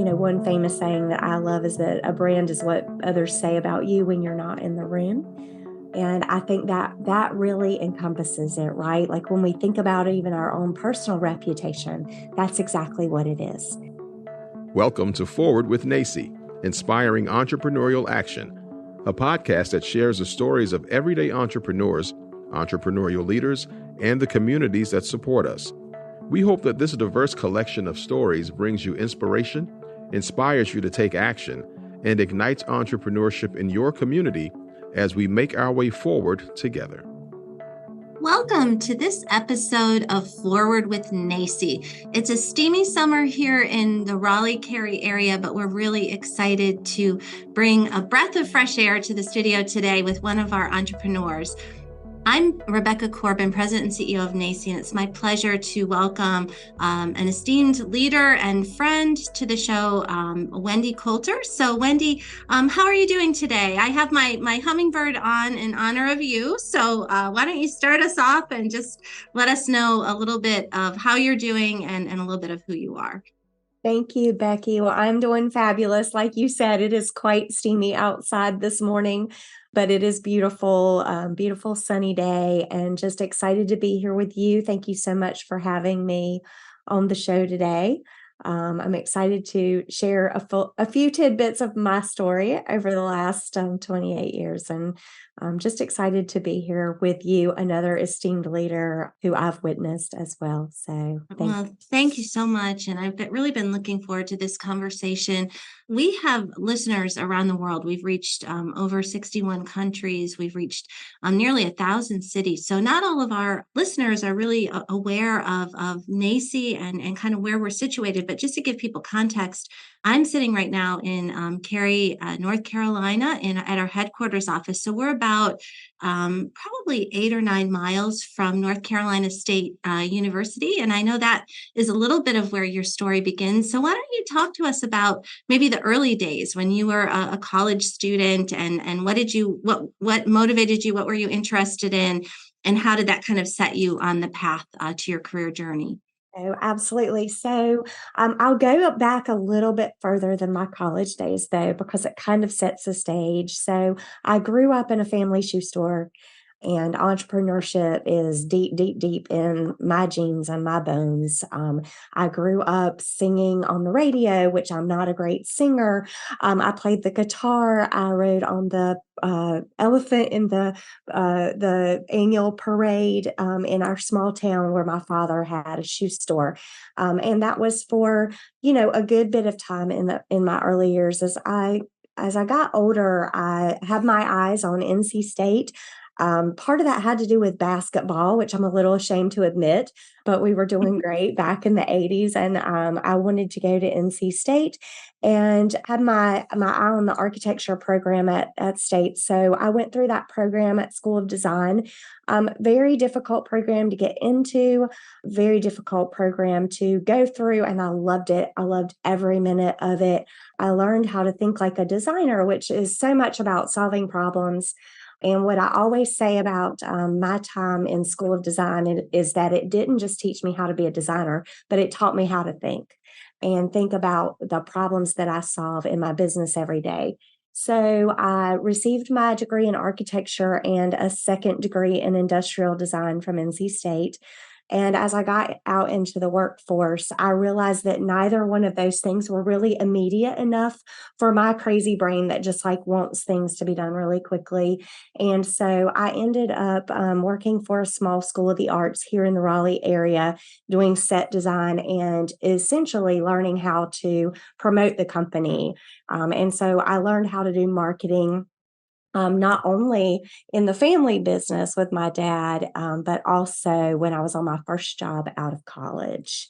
one famous saying that I love is that a brand is what others say about you when you're not in the room. And I think that really encompasses it, right? Like when we think about even our own personal reputation, that's exactly what it is. Welcome to Forward with NACY, Inspiring Entrepreneurial Action, a podcast that shares the stories of everyday entrepreneurs, entrepreneurial leaders, and the communities that support us. We hope that this diverse collection of stories brings you inspiration, inspires you to take action, and ignites entrepreneurship in your community as we make our way forward together. Welcome to this episode of Forward with NACY. It's a steamy summer here in the Raleigh-Cary area, but we're really excited to bring a breath of fresh air to the studio today with one of our entrepreneurs. I'm Rebecca Corbin, President and CEO of NACY, and it's my pleasure to welcome an esteemed leader and friend to the show, Wendy Coulter. So Wendy, how are you doing today? I have my hummingbird on in honor of you. So why don't you start us off and just let us know a little bit of how you're doing and a little bit of who you are. Thank you, Becky. Well, I'm doing fabulous. Like you said, it is quite steamy outside this morning, but it is beautiful, beautiful sunny day, and just excited to be here with you. Thank you so much for having me on the show today. I'm excited to share a few tidbits of my story over the last 28 years, and I'm just excited to be here with you, another esteemed leader who I've witnessed as well. So thank you so much. And I've really been looking forward to this conversation. We have listeners around the world. We've reached over 61 countries. We've reached nearly 1,000 cities. So not all of our listeners are really aware of NACY and kind of where we're situated. But just to give people context, I'm sitting right now in Cary, North Carolina, at our headquarters office. So we're about probably 8 or 9 miles from North Carolina State University. And I know that is a little bit of where your story begins. So why don't you talk to us about maybe the early days when you were a college student and what motivated you? What were you interested in? And how did that kind of set you on the path to your career journey? Oh, absolutely. So I'll go back a little bit further than my college days, though, because it kind of sets the stage. So I grew up in a family shoe store, and entrepreneurship is deep, deep, deep in my genes and my bones. I grew up singing on the radio, which I'm not a great singer. I played the guitar. I rode on the elephant in the annual parade in our small town where my father had a shoe store, and that was for a good bit of time in my early years. As I got older, I had my eyes on NC State. Part of that had to do with basketball, which I'm a little ashamed to admit, but we were doing great back in the 80s. And I wanted to go to NC State and had my eye on the architecture program at State. So I went through that program at School of Design. Very difficult program to get into, very difficult program to go through. And I loved it. I loved every minute of it. I learned how to think like a designer, which is so much about solving problems. And what I always say about my time in School of Design is that it didn't just teach me how to be a designer, but it taught me how to think about the problems that I solve in my business every day. So I received my degree in architecture and a second degree in industrial design from NC State. And as I got out into the workforce, I realized that neither one of those things were really immediate enough for my crazy brain that just like wants things to be done really quickly. And so I ended up working for a small school of the arts here in the Raleigh area, doing set design and essentially learning how to promote the company. And so I learned how to do marketing. Not only in the family business with my dad, but also when I was on my first job out of college.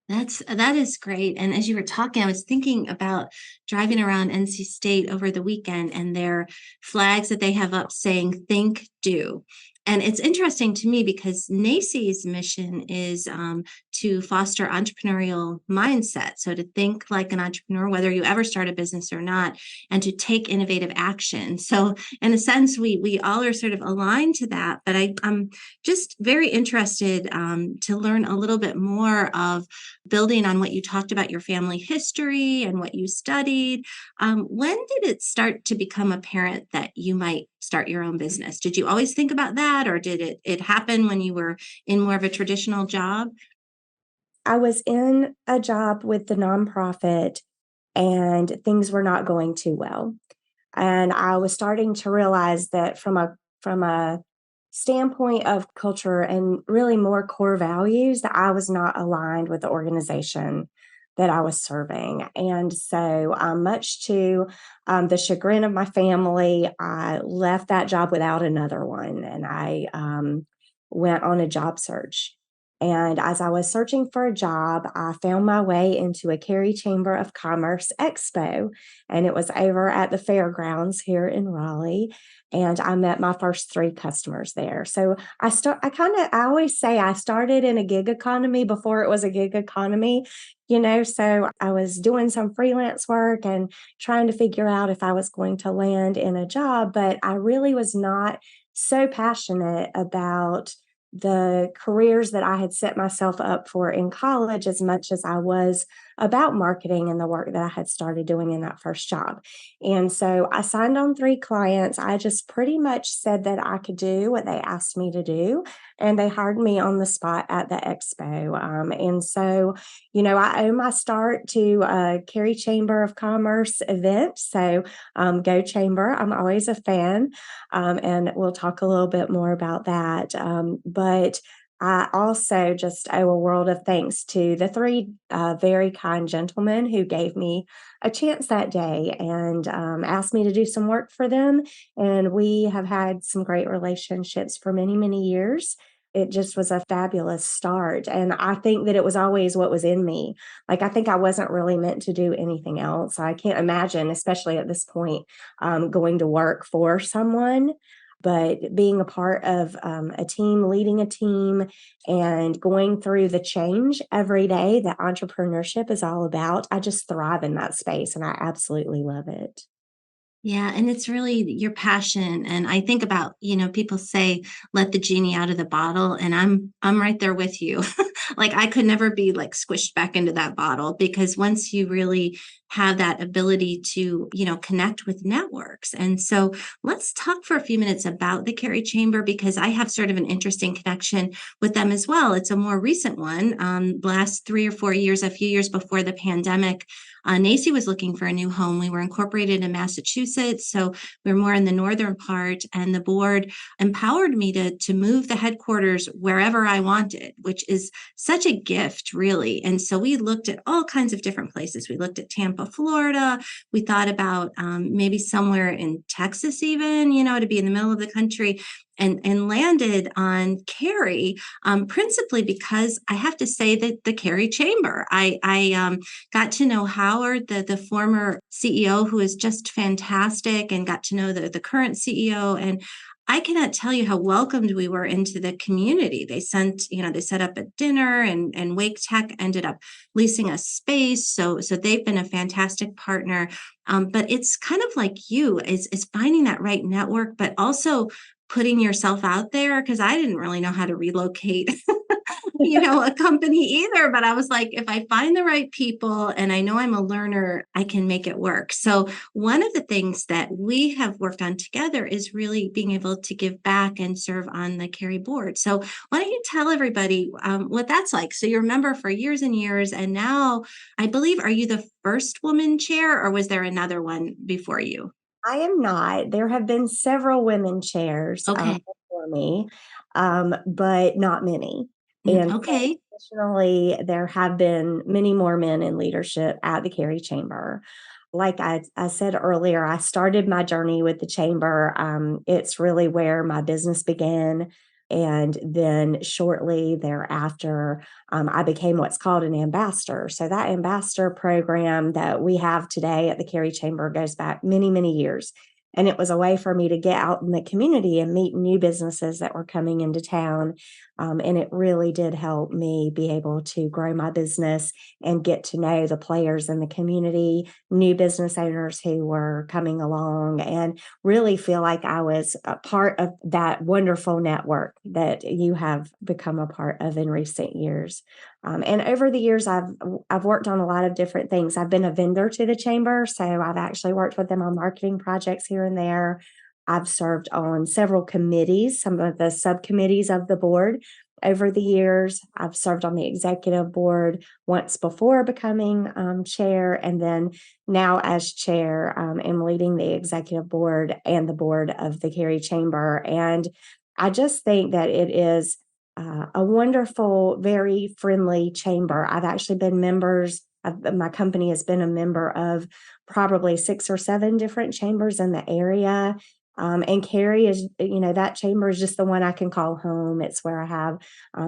That is great. And as you were talking, I was thinking about driving around NC State over the weekend and their flags that they have up saying "Think, Do." And it's interesting to me because NACCE's mission is to foster entrepreneurial mindset. So to think like an entrepreneur, whether you ever start a business or not, and to take innovative action. So in a sense, we all are sort of aligned to that. But I'm just very interested to learn a little bit more of building on what you talked about your family history and what you studied. When did it start to become apparent that you might start your own business? Did you always think about that, or did it happen when you were in more of a traditional job? I was in a job with the nonprofit and things were not going too well. And I was starting to realize that from a standpoint of culture and really more core values, that I was not aligned with the organization that I was serving. And so, much to the chagrin of my family, I left that job without another one, and I went on a job search. And as I was searching for a job, I found my way into a Cary Chamber of Commerce Expo, and it was over at the fairgrounds here in Raleigh. And I met my first three customers there. So I always say I started in a gig economy before it was a gig economy, so I was doing some freelance work and trying to figure out if I was going to land in a job, but I really was not so passionate about the careers that I had set myself up for in college as much as I was about marketing and the work that I had started doing in that first job. And so I signed on three clients. I just pretty much said that I could do what they asked me to do, and they hired me on the spot at the expo. And so, I owe my start to a Cary Chamber of Commerce event. So, go Chamber. I'm always a fan. And we'll talk a little bit more about that. But I also just owe a world of thanks to the three very kind gentlemen who gave me a chance that day and asked me to do some work for them. And we have had some great relationships for many, many years. It just was a fabulous start. And I think that it was always what was in me. Like, I think I wasn't really meant to do anything else. I can't imagine, especially at this point, going to work for someone. But being a part of a team, leading a team, and going through the change every day that entrepreneurship is all about, I just thrive in that space and I absolutely love it. Yeah, and it's really your passion. And I think about, people say, let the genie out of the bottle. And I'm right there with you. Like I could never be like squished back into that bottle because once you really have that ability to, connect with networks. And so let's talk for a few minutes about the Cary Chamber because I have sort of an interesting connection with them as well. It's a more recent one. Last 3 or 4 years, a few years before the pandemic, NACCE was looking for a new home. We were incorporated in Massachusetts, so we we're more in the northern part, and the board empowered me to move the headquarters wherever I wanted, which is such a gift, really. And so we looked at all kinds of different places. We looked at Tampa, Florida. We thought about maybe somewhere in Texas, even, to be in the middle of the country. And landed on Cary, principally because I have to say that the Cary Chamber. I got to know Howard, the former CEO, who is just fantastic, and got to know the current CEO. And I cannot tell you how welcomed we were into the community. They set up a dinner, and Wake Tech ended up leasing us space. So they've been a fantastic partner. But it's kind of like you is finding that right network, but also putting yourself out there because I didn't really know how to relocate a company either. But I was like, if I find the right people and I know I'm a learner, I can make it work. So one of the things that we have worked on together is really being able to give back and serve on the Cary board. So why don't you tell everybody what that's like? So you're a member for years and years, and now I believe, are you the first woman chair, or was there another one before you? I am not. There have been several women chairs Okay. before me, but not many. And so Okay. additionally, there have been many more men in leadership at the Cary Chamber. Like I said earlier, I started my journey with the chamber. It's really where my business began. And then shortly thereafter, I became what's called an ambassador. So that ambassador program that we have today at the Cary Chamber goes back many, many years. And it was a way for me to get out in the community and meet new businesses that were coming into town. And it really did help me be able to grow my business and get to know the players in the community, new business owners who were coming along, and really feel like I was a part of that wonderful network that you have become a part of in recent years. And over the years, I've worked on a lot of different things. I've been a vendor to the chamber, so I've actually worked with them on marketing projects here and there. I've served on several committees, some of the subcommittees of the board over the years. I've served on the executive board once before becoming chair, and then now as chair, am leading the executive board and the board of the Cary Chamber. And I just think that it is a wonderful, very friendly chamber. I've actually been my company has been a member of probably 6 or 7 different chambers in the area. And Cary is, that chamber is just the one I can call home. It's where I have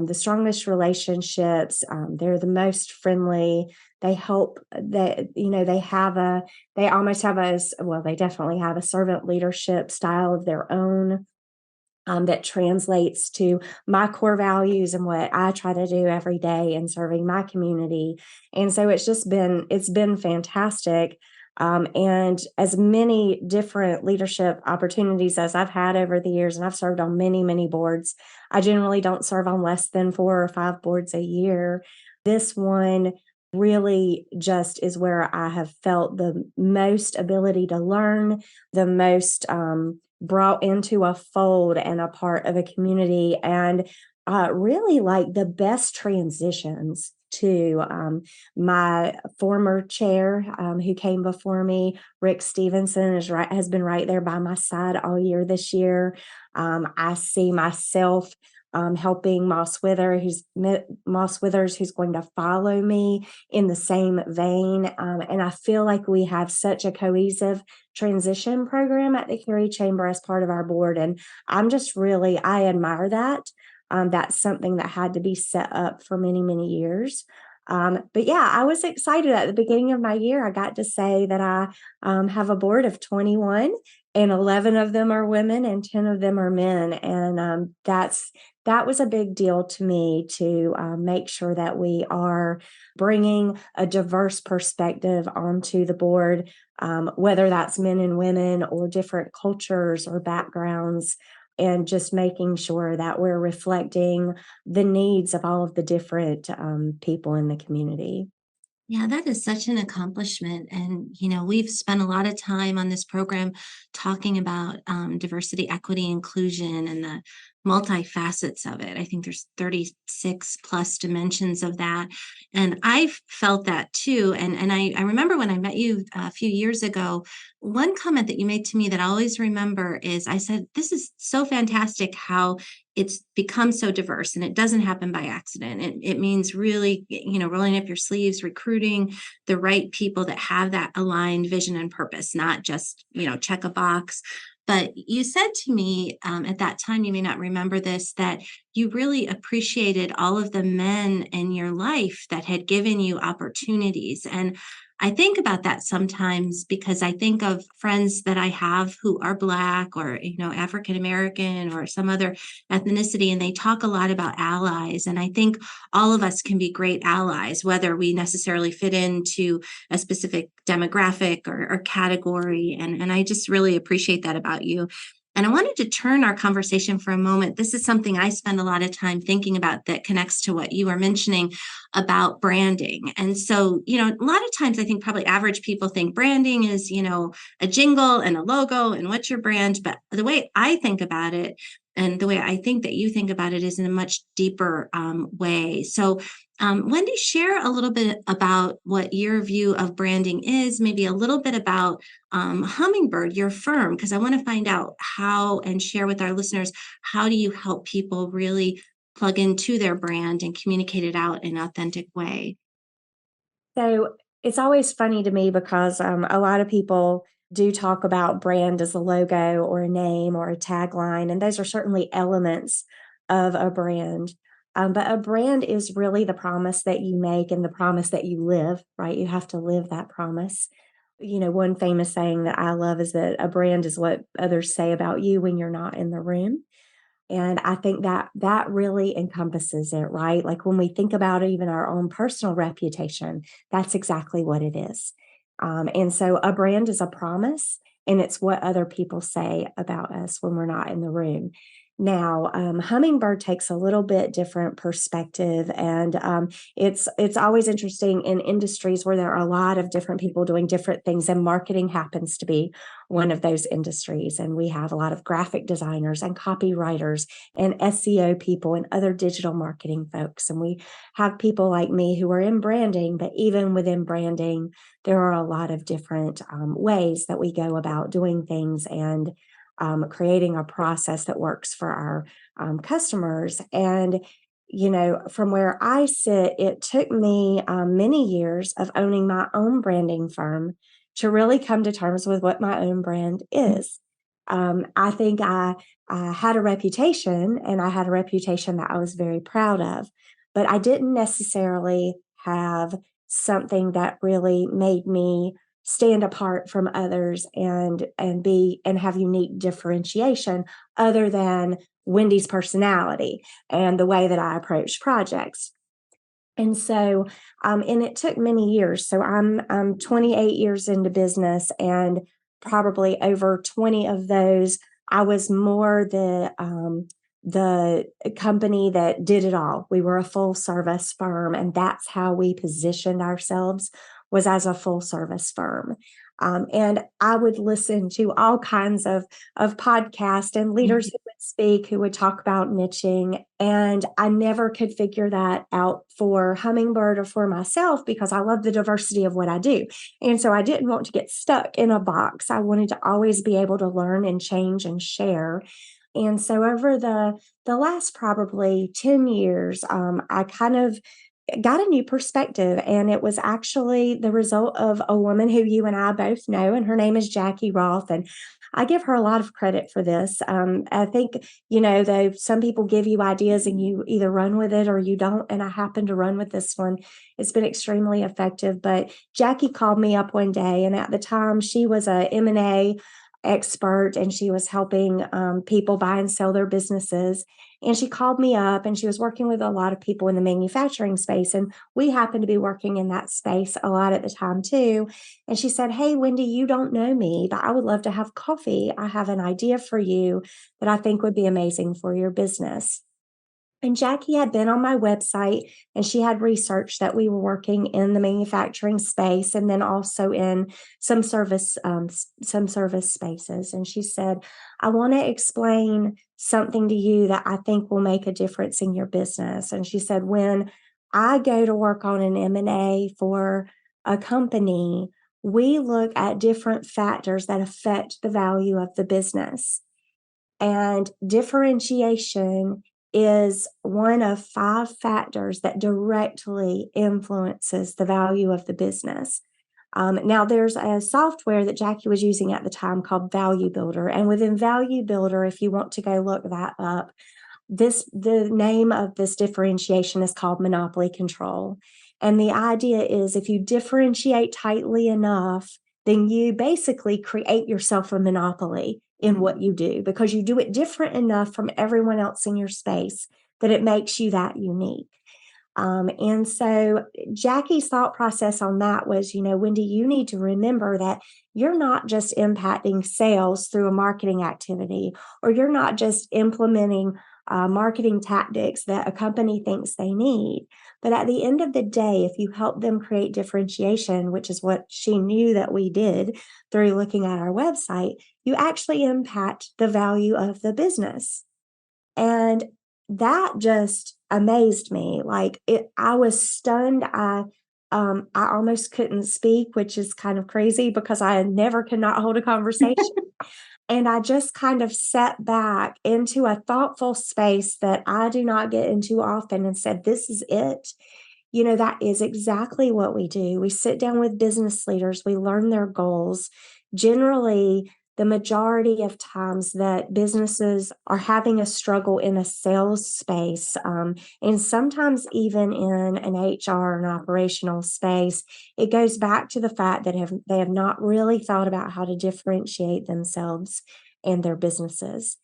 the strongest relationships. They're the most friendly. They help that, they almost have they definitely have a servant leadership style of their own. That translates to my core values and what I try to do every day in serving my community. And so it's been fantastic. And as many different leadership opportunities as I've had over the years, and I've served on many, many boards, I generally don't serve on less than 4 or 5 boards a year. This one really just is where I have felt the most ability to learn, the most brought into a fold and a part of a community, and really like the best transitions to my former chair who came before me. Rick Stevenson has been right there by my side all year this year. I see myself helping Moss Withers, who's going to follow me in the same vein. And I feel like we have such a cohesive transition program at the Cary Chamber as part of our board. And I admire that. That's something that had to be set up for many, many years. But yeah, I was excited at the beginning of my year. I got to say that I have a board of 21, and 11 of them are women and 10 of them are men. And that was a big deal to me, to make sure that we are bringing a diverse perspective onto the board, whether that's men and women or different cultures or backgrounds, and just making sure that we're reflecting the needs of all of the different people in the community. Yeah, that is such an accomplishment. And, we've spent a lot of time on this program talking about diversity, equity, inclusion, and the multifacets of it. I think there's 36 plus dimensions of that. And I've felt that too. And I remember when I met you a few years ago, one comment that you made to me that I always remember is I said, "This is so fantastic how it's become so diverse, and it doesn't happen by accident. It means really, rolling up your sleeves, recruiting the right people that have that aligned vision and purpose, not just, check a box." But you said to me at that time, you may not remember this, that you really appreciated all of the men in your life that had given you opportunities. And I think about that sometimes because I think of friends that I have who are Black or, African American or some other ethnicity, and they talk a lot about allies. And I think all of us can be great allies, whether we necessarily fit into a specific demographic or category. And I just really appreciate that about you. And I wanted to turn our conversation for a moment. This is something I spend a lot of time thinking about that connects to what you were mentioning about branding. And so, a lot of times I think probably average people think branding is, a jingle and a logo and what's your brand. But the way I think about it, and the way I think that you think about it, is in a much deeper way. So, Wendy, share a little bit about what your view of branding is, maybe a little bit about Hummingbird, your firm, because I want to find out how, and share with our listeners, how do you help people really plug into their brand and communicate it out in an authentic way? So it's always funny to me because a lot of people do talk about brand as a logo or a name or a tagline, and those are certainly elements of a brand. But a brand is really the promise that you make and the promise that you live, right? You have to live that promise. One famous saying that I love is that a brand is what others say about you when you're not in the room. And I think that that really encompasses it, right? Like when we think about even our own personal reputation, that's exactly what it is. And so a brand is a promise, and it's what other people say about us when we're not in the room. Now, Hummingbird takes a little bit different perspective, and it's always interesting in industries where there are a lot of different people doing different things, and marketing happens to be one of those industries. And we have a lot of graphic designers and copywriters and SEO people and other digital marketing folks. And we have people like me who are in branding, but even within branding, there are a lot of different ways that we go about doing things and creating a process that works for our customers. And from where I sit, it took me many years of owning my own branding firm to really come to terms with what my own brand is. I think I had a reputation, and I had a reputation that I was very proud of, but I didn't necessarily have something that really made me stand apart from others and have unique differentiation other than Wendy's personality and the way that I approach projects. And so, and it took many years. So I'm 28 years into business, and probably over 20 of those, I was more the company that did it all. We were a full service firm, and that's how we positioned ourselves, was as a full service firm. And I would listen to all kinds of podcasts and leaders who would speak, who would talk about niching. And I never could figure that out for Hummingbird or for myself, because I love the diversity of what I do. And so I didn't want to get stuck in a box. I wanted to always be able to learn and change and share. And so over the last probably 10 years, I kind of got a new perspective, and it was actually the result of a woman who you and I both know, and her name is Jackie Roth. And I give her a lot of credit for this. I think, though some people give you ideas and you either run with it or you don't, and I happen to run with this one. It's been extremely effective. But Jackie called me up one day, and at the time she was a M&A expert, and she was helping people buy and sell their businesses. And she called me up, and she was working with a lot of people in the manufacturing space. And we happened to be working in that space a lot at the time too. And she said, "Hey, Wendy, you don't know me, but I would love to have coffee. I have an idea for you that I think would be amazing for your business." And Jackie had been on my website, and she had researched that we were working in the manufacturing space, and then also in some service spaces. And she said, "I want to explain something to you that I think will make a difference in your business." And she said, "When I go to work on an M&A for a company, we look at different factors that affect the value of the business. And differentiation is one of 5 factors that directly influences the value of the business." Now, there's a software that Jackie was using at the time called Value Builder. And within Value Builder, if you want to go look that up, the name of this differentiation is called monopoly control. And the idea is, if you differentiate tightly enough, then you basically create yourself a monopoly in what you do, because you do it different enough from everyone else in your space that it makes you that unique. And so Jackie's thought process on that was, Wendy, you need to remember that you're not just impacting sales through a marketing activity, or you're not just implementing marketing tactics that a company thinks they need. But at the end of the day, if you help them create differentiation, which is what she knew that we did through looking at our website, you actually impact the value of the business. And that just amazed me. I was stunned. I almost couldn't speak, which is kind of crazy because I never could not hold a conversation. And I just kind of sat back into a thoughtful space that I do not get into often, and said, "This is it." That is exactly what we do. We sit down with business leaders, we learn their goals. Generally, the majority of times that businesses are having a struggle in a sales space, and sometimes even in an HR and operational space, it goes back to the fact that they have not really thought about how to differentiate themselves and their businesses.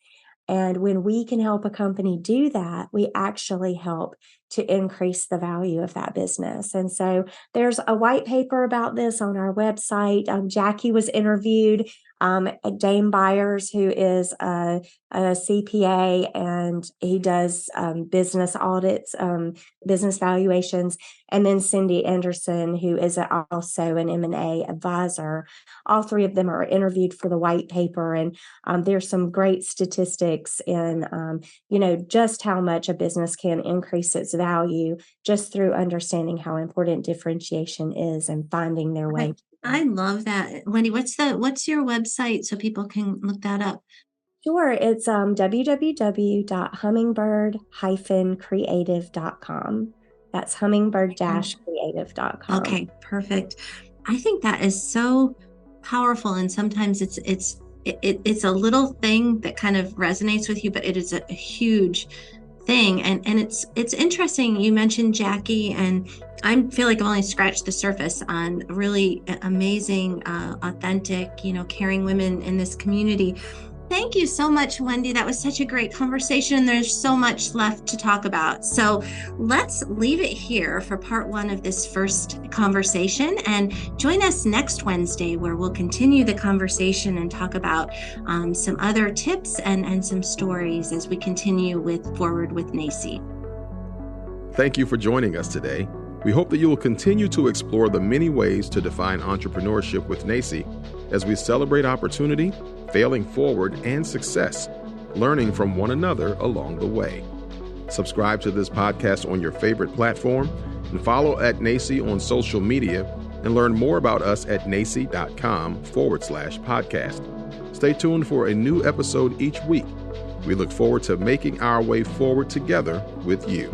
And when we can help a company do that, we actually help to increase the value of that business. And so there's a white paper about this on our website. Jackie was interviewed. Dame Byers, who is a CPA, and he does business audits, business valuations, and then Cindy Anderson, who is also an M&A advisor. All three of them are interviewed for the white paper, and there's some great statistics in, just how much a business can increase its value just through understanding how important differentiation is and finding their way. I love that. Wendy, what's your website so people can look that up? Sure. It's www.hummingbird-creative.com. That's hummingbird-creative.com. Okay, perfect. I think that is so powerful. And sometimes it's a little thing that kind of resonates with you, but it is a huge thing. And it's interesting. You mentioned Jackie, and I feel like I've only scratched the surface on really amazing, authentic, caring women in this community. Thank you so much, Wendy. That was such a great conversation. There's so much left to talk about. So let's leave it here for part one of this first conversation, and join us next Wednesday, where we'll continue the conversation and talk about some other tips and some stories as we continue with Forward with NACCE. Thank you for joining us today. We hope that you will continue to explore the many ways to define entrepreneurship with NACCE as we celebrate opportunity, failing forward, and success, learning from one another along the way. Subscribe to this podcast on your favorite platform and follow at NACCE on social media, and learn more about us at nacce.com/podcast. Stay tuned for a new episode each week. We look forward to making our way forward together with you.